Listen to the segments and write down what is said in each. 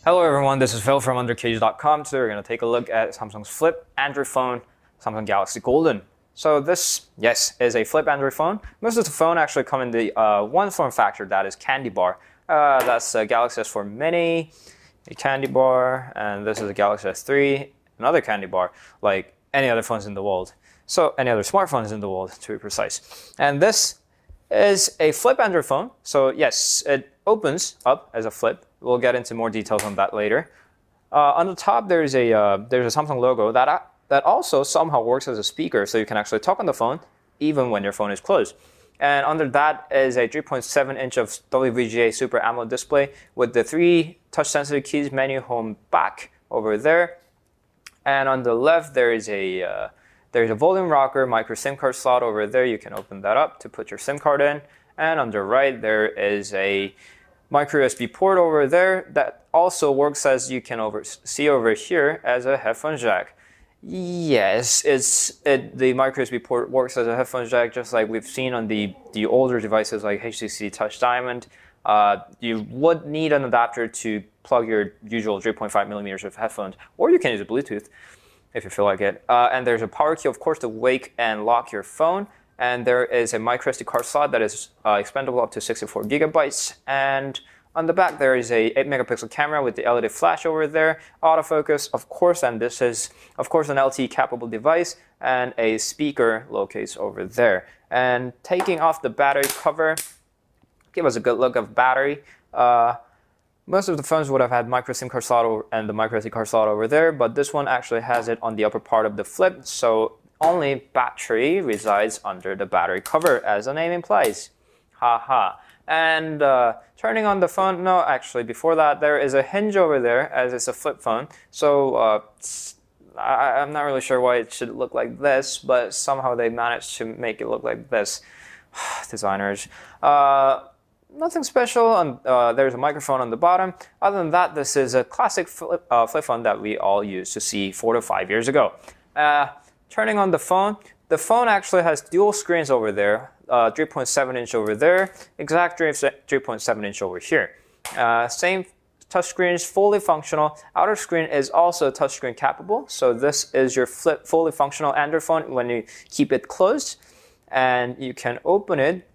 Hello everyone, this is Phil from undercage.com. Today we're going to take a look at Samsung's flip Android phone, Samsung Galaxy Golden. So this, yes, is a flip Android phone. Most of the phone actually come in the one form factor, that is candy bar. That's Galaxy S4 Mini, a candy bar, and this is a Galaxy S3, another candy bar, like any other phones in the world. So any other smartphones in the world, to be precise. And this is a flip Android phone. So yes, it opens up as a flip. We'll get into more details on that later. On the top, there's a Samsung logo that also somehow works as a speaker, so you can actually talk on the phone even when your phone is closed. And under that is a 3.7-inch of WVGA Super AMOLED display with the 3 touch-sensitive keys, menu, home, back over there. And on the left, there's a volume rocker, micro SIM card slot over there. You can open that up to put your SIM card in. And on the right, there is a micro USB port over there that also works, as you can see over here, as a headphone jack. Yes, the micro USB port works as a headphone jack, just like we've seen on the older devices like HTC Touch Diamond. You would need an adapter to plug your usual 3.5 millimeters of headphones, or you can use a Bluetooth if you feel like it. And there's a power key, of course, to wake and lock your phone. And there is a micro SD card slot that is expandable up to 64 gigabytes. And on the back, there is a 8-megapixel camera with the LED flash over there, autofocus, of course, and this is, of course, an LTE-capable device, and a speaker locates over there. And taking off the battery cover, give us a good look of battery. Most of the phones would have had micro SIM card slot and the micro SD card slot over there, but this one actually has it on the upper part of the flip, so only battery resides under the battery cover, as the name implies. Haha. And turning on the phone, no, actually, before that, there is a hinge over there, as it's a flip phone. So I'm not really sure why it should look like this, but somehow they managed to make it look like this. Designers. Nothing special. There's a microphone on the bottom. Other than that, this is a classic flip phone that we all used to see 4 to 5 years ago. Turning on the phone actually has dual screens over there, 3.7-inch over there, exact 3.7-inch over here. Same touchscreen is fully functional. Outer screen is also touchscreen capable, so this is your flip fully functional Android phone when you keep it closed, and you can open it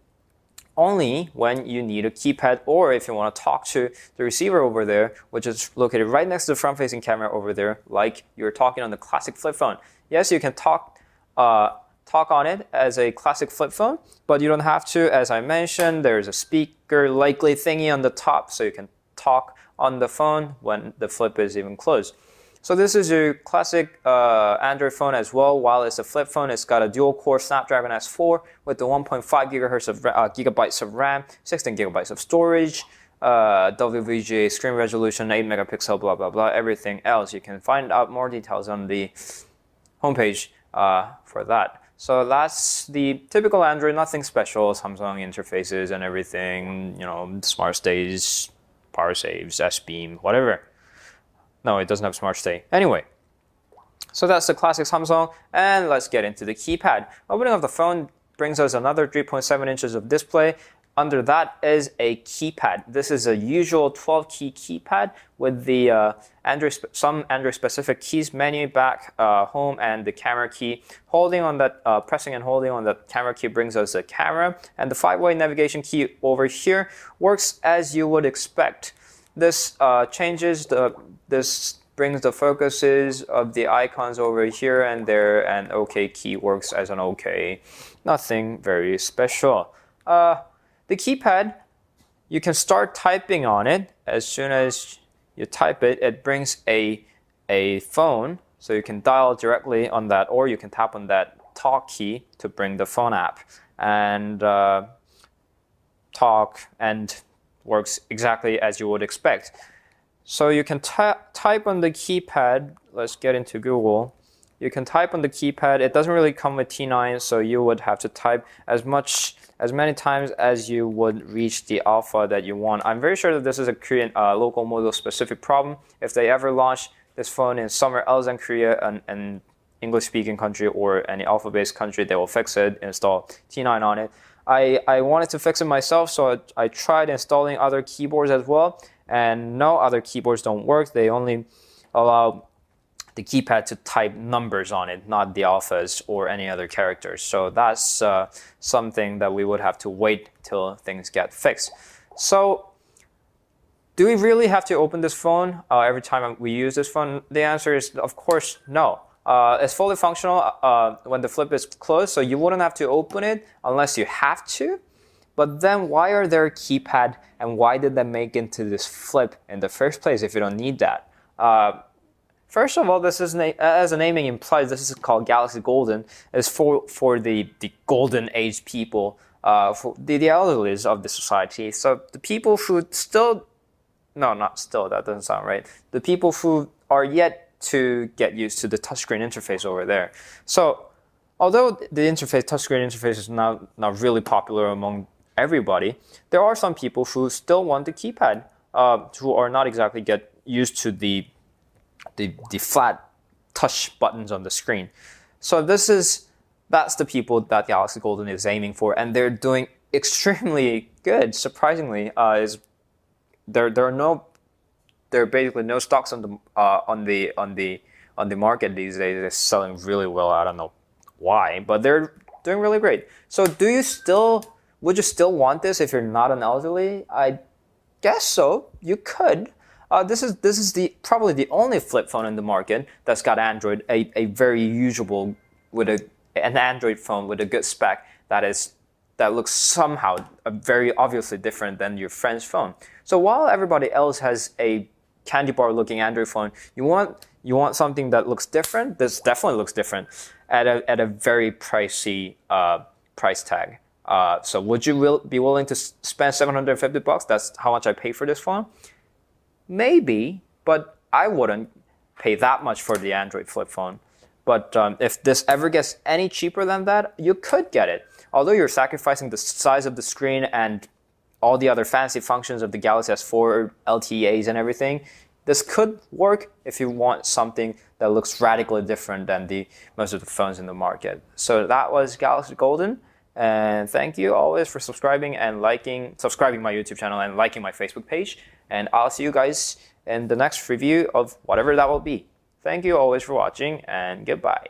only when you need a keypad, or if you want to talk to the receiver over there, which is located right next to the front-facing camera over there, like you're talking on the classic flip phone. Yes, you can talk on it as a classic flip phone, but you don't have to. As I mentioned, there's a speaker likely thingy on the top, so you can talk on the phone when the flip is even closed. So this is your classic Android phone as well. While it's a flip phone, it's got a dual-core Snapdragon S4 with the 1.5 gigabytes of RAM, 16 gigabytes of storage, WVGA screen resolution, 8 megapixel, blah, blah, blah, everything else. You can find out more details on the homepage for that. So that's the typical Android, nothing special, Samsung interfaces and everything, you know, smart stays, power saves, S-Beam, whatever. No, it doesn't have smart stay. Anyway, so that's the classic Samsung, and let's get into the keypad. Opening of the phone brings us another 3.7 inches of display. Under that is a keypad. This is a usual 12-key keypad with the some Android-specific keys, menu, back, home, and the camera key. Holding on that, pressing and holding on the camera key brings us the camera, and the 5-way navigation key over here works as you would expect. This this brings the focuses of the icons over here and there, and OK key works as an OK. Nothing very special. The keypad, you can start typing on it. As soon as you type it, it brings a phone, so you can dial directly on that, or you can tap on that talk key to bring the phone app and talk, and works exactly as you would expect. So you can type on the keypad. Let's get into Google. You can type on the keypad. It doesn't really come with T9, so you would have to type as many times as you would reach the alpha that you want. I'm very sure that this is a Korean local model specific problem. If they ever launch this phone in somewhere else than Korea, an English-speaking country or any alpha-based country, they will fix it, install T9 on it. I wanted to fix it myself, so I tried installing other keyboards as well, and no other keyboards don't work. They only allow the keypad to type numbers on it, not the alphas or any other characters. So that's something that we would have to wait till things get fixed. So do we really have to open this phone every time we use this phone? The answer is, of course, no. It's fully functional when the flip is closed, so you wouldn't have to open it unless you have to. But then why are there a keypad, and why did they make into this flip in the first place if you don't need that? First of all, this is as the naming implies, this is called Galaxy Golden. It's for the golden age people, for the elderlies of the society. So the people who still, no, not still, that doesn't sound right. The people who are yet to get used to the touchscreen interface over there. So although the touchscreen interface is not really popular among everybody, there are some people who still want the keypad, who are not exactly get used to the flat touch buttons on the screen. So that's the people that Galaxy Golden is aiming for, and they're doing extremely good. Surprisingly, there are basically no stocks on the market these days. They're selling really well. I don't know why, but they're doing really great. So would you still want this if you're not an elderly? I guess so. You could. This is probably the only flip phone in the market that's got Android, a very usable with an Android phone with a good spec that looks somehow very obviously different than your friend's phone. So while everybody else has a candy bar looking Android phone, you want something that looks different. This definitely looks different at a very pricey price tag. So would you be willing to spend $750? That's how much I pay for this phone. Maybe, but I wouldn't pay that much for the Android flip phone. But if this ever gets any cheaper than that, you could get it. Although you're sacrificing the size of the screen and all the other fancy functions of the Galaxy S4, LTEs and everything, this could work if you want something that looks radically different than most of the phones in the market. So that was Galaxy Golden. And thank you always for subscribing my YouTube channel and liking my Facebook page. And I'll see you guys in the next review of whatever that will be. Thank you always for watching, and goodbye.